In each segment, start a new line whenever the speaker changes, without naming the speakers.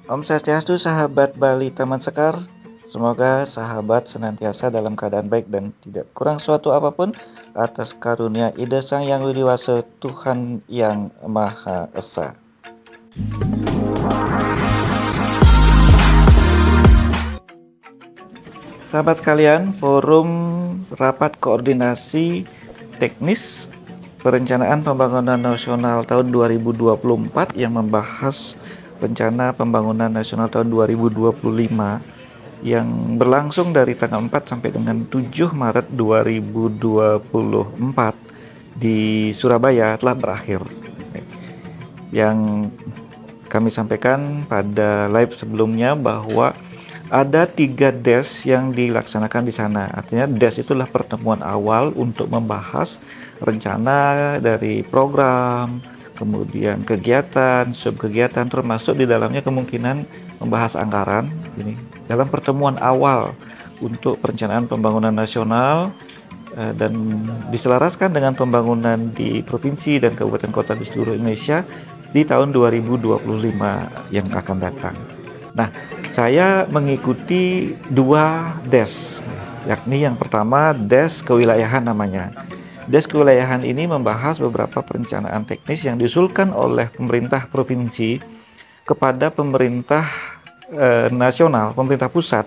Om Swastiastu, sahabat Bali Taman Sekar. Semoga sahabat senantiasa dalam keadaan baik dan tidak kurang suatu apapun atas karunia ide Sang Yang Widi Wasa, Tuhan Yang Maha Esa. Sahabat sekalian, forum rapat koordinasi teknis perencanaan pembangunan nasional tahun 2024 yang membahas rencana pembangunan nasional tahun 2025 yang berlangsung dari tanggal 4 sampai dengan 7 Maret 2024 di Surabaya telah berakhir. Yang kami sampaikan pada live sebelumnya bahwa ada 3 DES yang dilaksanakan di sana. Artinya DES itulah pertemuan awal untuk membahas rencana dari program, kemudian kegiatan, subkegiatan, termasuk di dalamnya kemungkinan membahas anggaran. Ini dalam pertemuan awal untuk perencanaan pembangunan nasional dan diselaraskan dengan pembangunan di provinsi dan kabupaten kota di seluruh Indonesia di tahun 2025 yang akan datang. Nah, saya mengikuti 2 DES, yakni yang pertama DES kewilayahan namanya. DES kewilayahan ini membahas beberapa perencanaan teknis yang diusulkan oleh pemerintah provinsi kepada pemerintah nasional, pemerintah pusat.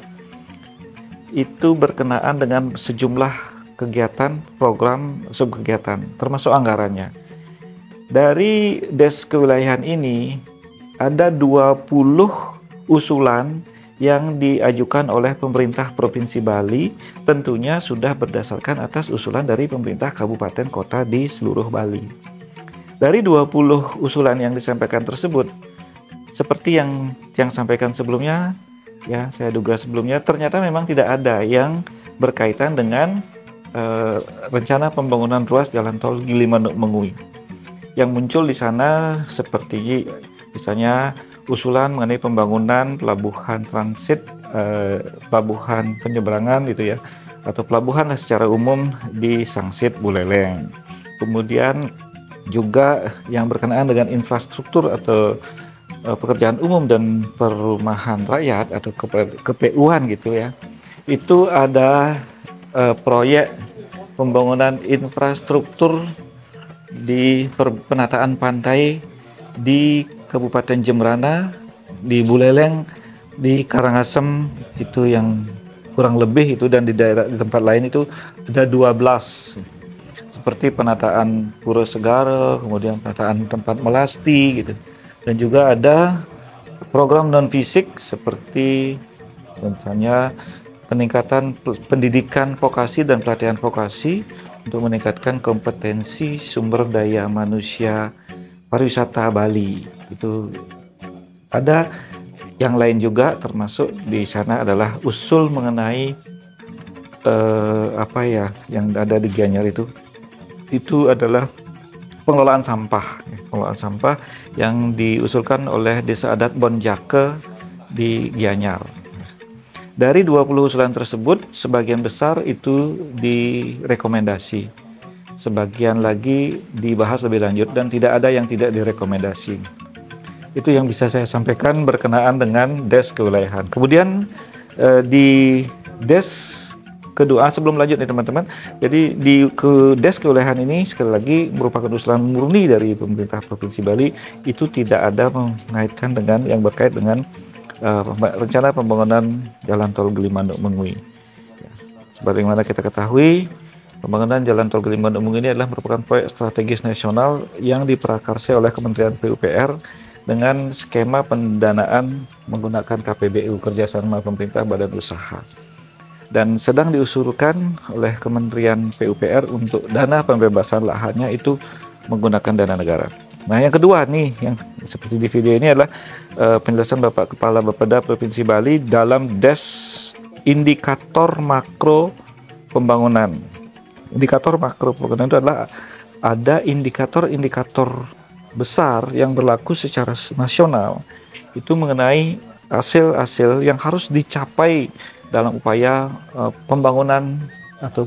Itu berkenaan dengan sejumlah kegiatan, program, subkegiatan, termasuk anggarannya. Dari DES kewilayahan ini ada 20 usulan yang diajukan oleh pemerintah Provinsi Bali, tentunya sudah berdasarkan atas usulan dari pemerintah kabupaten kota di seluruh Bali. Dari 20 usulan yang disampaikan tersebut, seperti yang sampaikan sebelumnya, ya saya duga sebelumnya, ternyata memang tidak ada yang berkaitan dengan rencana pembangunan ruas jalan tol Gilimanuk-Mengui. Yang muncul di sana seperti misalnya usulan mengenai pembangunan pelabuhan transit, pelabuhan penyeberangan gitu ya, atau pelabuhan secara umum di Sangsit Buleleng. Kemudian juga yang berkenaan dengan infrastruktur atau pekerjaan umum dan perumahan rakyat atau KPU-an gitu ya. Itu ada proyek pembangunan infrastruktur di penataan pantai di Kabupaten Jembrana, di Buleleng, di Karangasem, itu yang kurang lebih itu, dan di daerah di tempat lain itu ada 12. Seperti penataan Pura Segara, kemudian penataan tempat melasti gitu. Dan juga ada program non fisik seperti misalnya peningkatan pendidikan vokasi dan pelatihan vokasi untuk meningkatkan kompetensi sumber daya manusia pariwisata Bali. Itu ada yang lain juga, termasuk di sana adalah usul mengenai yang ada di Gianyar itu adalah pengelolaan sampah yang diusulkan oleh Desa Adat Bonjake di Gianyar. Dari 20 usulan tersebut, sebagian besar itu direkomendasi, sebagian lagi dibahas lebih lanjut, dan tidak ada yang tidak direkomendasi. Itu yang bisa saya sampaikan berkenaan dengan DES kewilayahan. Kemudian di DES kedua, sebelum lanjut nih teman-teman, jadi di DES kewilayahan ini sekali lagi merupakan usulan murni dari pemerintah Provinsi Bali, itu tidak ada mengaitkan dengan yang berkait dengan rencana pembangunan jalan tol Gilimanuk-Mengui. Sebagaimana kita ketahui, pembangunan jalan tol Gilimanuk-Mengui ini adalah merupakan proyek strategis nasional yang diprakarsai oleh Kementerian PUPR dengan skema pendanaan menggunakan KPBU, kerjasama pemerintah badan usaha, dan sedang diusulkan oleh Kementerian PUPR untuk dana pembebasan lahannya itu menggunakan dana negara. Nah, yang kedua nih, yang seperti di video ini adalah penjelasan Bapak Kepala Bapeda Provinsi Bali dalam DES indikator makro pembangunan. Indikator makro pembangunan itu adalah ada indikator-indikator besar yang berlaku secara nasional, itu mengenai hasil-hasil yang harus dicapai dalam upaya pembangunan atau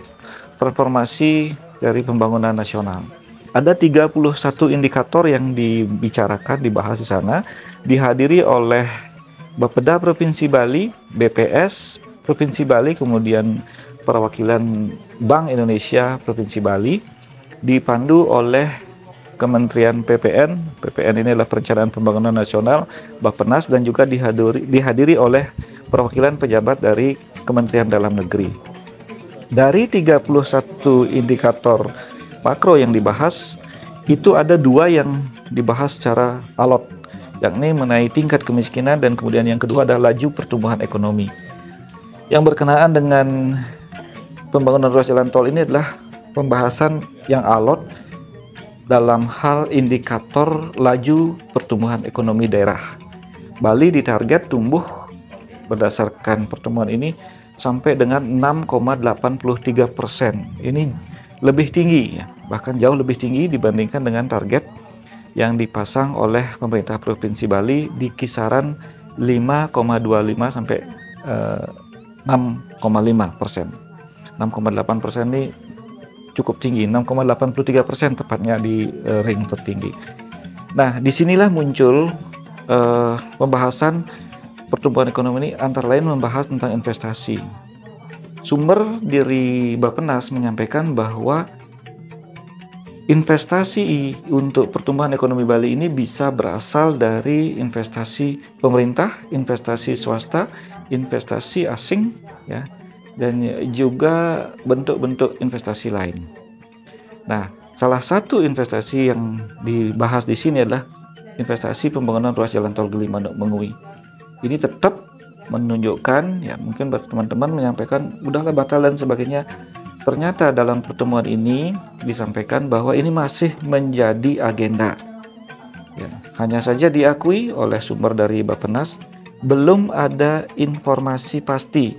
transformasi dari pembangunan nasional. Ada 31 indikator yang dibicarakan, dibahas di sana, dihadiri oleh Bapeda Provinsi Bali, BPS Provinsi Bali, kemudian perwakilan Bank Indonesia Provinsi Bali, dipandu oleh Kementerian PPN. PPN ini adalah Perencanaan Pembangunan Nasional, Bappenas, dan juga dihadiri oleh perwakilan pejabat dari Kementerian Dalam Negeri. Dari 31 indikator makro yang dibahas, itu ada 2 yang dibahas secara alot, yakni mengenai tingkat kemiskinan, dan kemudian yang kedua adalah laju pertumbuhan ekonomi. Yang berkenaan dengan pembangunan ruas jalan tol ini adalah pembahasan yang alot dalam hal indikator laju pertumbuhan ekonomi daerah. Bali ditarget tumbuh berdasarkan pertemuan ini sampai dengan 6,83%. Ini lebih tinggi, ya, bahkan jauh lebih tinggi dibandingkan dengan target yang dipasang oleh pemerintah Provinsi Bali di kisaran 5,25 sampai 6,5%. 6,8% ini cukup tinggi, 6,83% tepatnya di ring tertinggi. Nah, disinilah muncul pembahasan pertumbuhan ekonomi ini, antara lain membahas tentang investasi. Sumber dari Bappenas menyampaikan bahwa investasi untuk pertumbuhan ekonomi Bali ini bisa berasal dari investasi pemerintah, investasi swasta, investasi asing, ya, dan juga bentuk-bentuk investasi lain. Nah, salah satu investasi yang dibahas di sini adalah investasi pembangunan ruas jalan tol Gili-Manuk-Mengui. Ini tetap menunjukkan, ya, mungkin teman-teman menyampaikan udahlah batal dan sebagainya. Ternyata dalam pertemuan ini disampaikan bahwa ini masih menjadi agenda. Ya, hanya saja diakui oleh sumber dari Bappenas, belum ada informasi pasti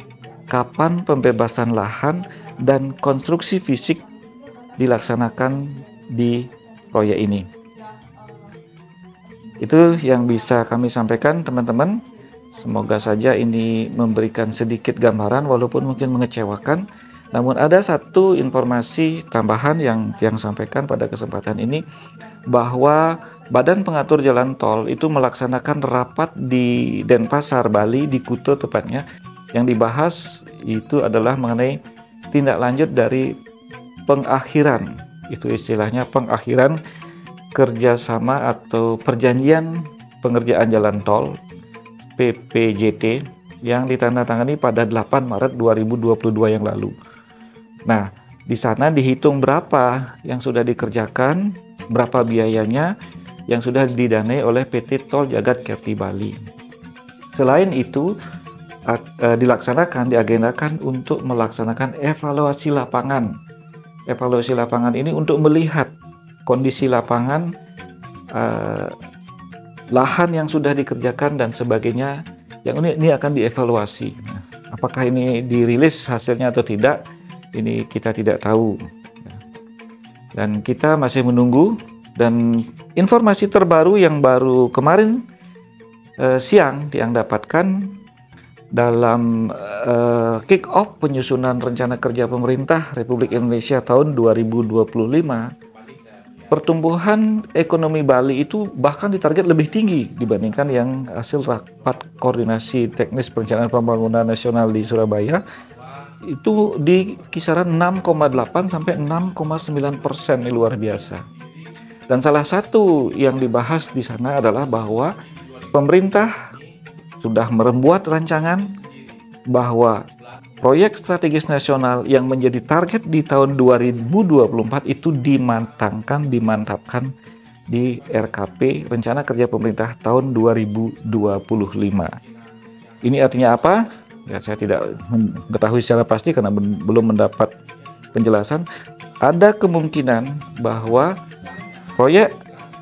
kapan pembebasan lahan dan konstruksi fisik dilaksanakan di proyek ini. Itu yang bisa kami sampaikan, teman-teman. Semoga saja ini memberikan sedikit gambaran walaupun mungkin mengecewakan. Namun ada satu informasi tambahan yang sampaikan pada kesempatan ini, bahwa Badan Pengatur Jalan Tol itu melaksanakan rapat di Denpasar, Bali, di Kuta tepatnya. Yang dibahas itu adalah mengenai tindak lanjut dari pengakhiran, itu istilahnya pengakhiran kerjasama atau perjanjian pengerjaan jalan tol PPJT yang ditandatangani pada 8 Maret 2022 yang lalu. Nah, di sana dihitung berapa yang sudah dikerjakan, berapa biayanya yang sudah didanai oleh PT Tol Jagat Kerti Bali. Selain itu, diagendakan untuk melaksanakan evaluasi lapangan. Evaluasi lapangan ini untuk melihat kondisi lapangan, lahan yang sudah dikerjakan dan sebagainya. Yang ini akan dievaluasi. Nah, apakah ini dirilis hasilnya atau tidak, ini kita tidak tahu. Dan kita masih menunggu. Dan informasi terbaru yang baru kemarin siang yang dapatkan dalam kick-off penyusunan rencana kerja pemerintah Republik Indonesia tahun 2025, pertumbuhan ekonomi Bali itu bahkan ditarget lebih tinggi dibandingkan yang hasil rapat koordinasi teknis perencanaan pembangunan nasional di Surabaya, itu di kisaran 6,8 sampai 6,9%. Ini luar biasa. Dan salah satu yang dibahas di sana adalah bahwa pemerintah sudah membuat rancangan bahwa proyek strategis nasional yang menjadi target di tahun 2024 itu dimantapkan di RKP, Rencana Kerja Pemerintah tahun 2025. Ini artinya apa? Ya, saya tidak mengetahui secara pasti karena belum mendapat penjelasan. Ada kemungkinan bahwa proyek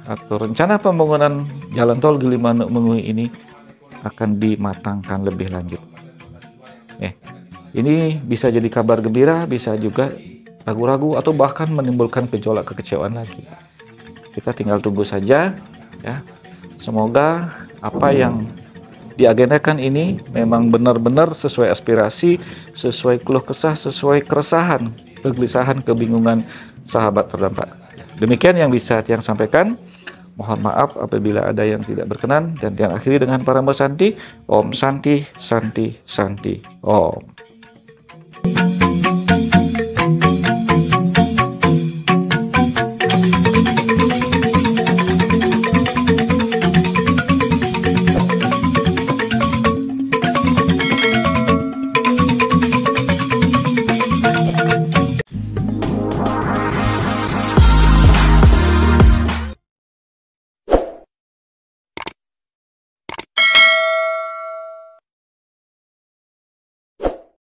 atau rencana pembangunan jalan tol Gili-Manuk-Mengui ini akan dimatangkan lebih lanjut. Ini bisa jadi kabar gembira, bisa juga ragu-ragu atau bahkan menimbulkan gejolak kekecewaan lagi. Kita tinggal tunggu saja, ya. Semoga apa yang diagendakan ini memang benar-benar sesuai aspirasi, sesuai keluh kesah, sesuai keresahan, kegelisahan, kebingungan sahabat terdampak. Demikian yang bisa Tiang sampaikan. Mohon maaf apabila ada yang tidak berkenan, dan Tiang akhiri dengan para Santi. Om Santi, Santi, Santi, Om.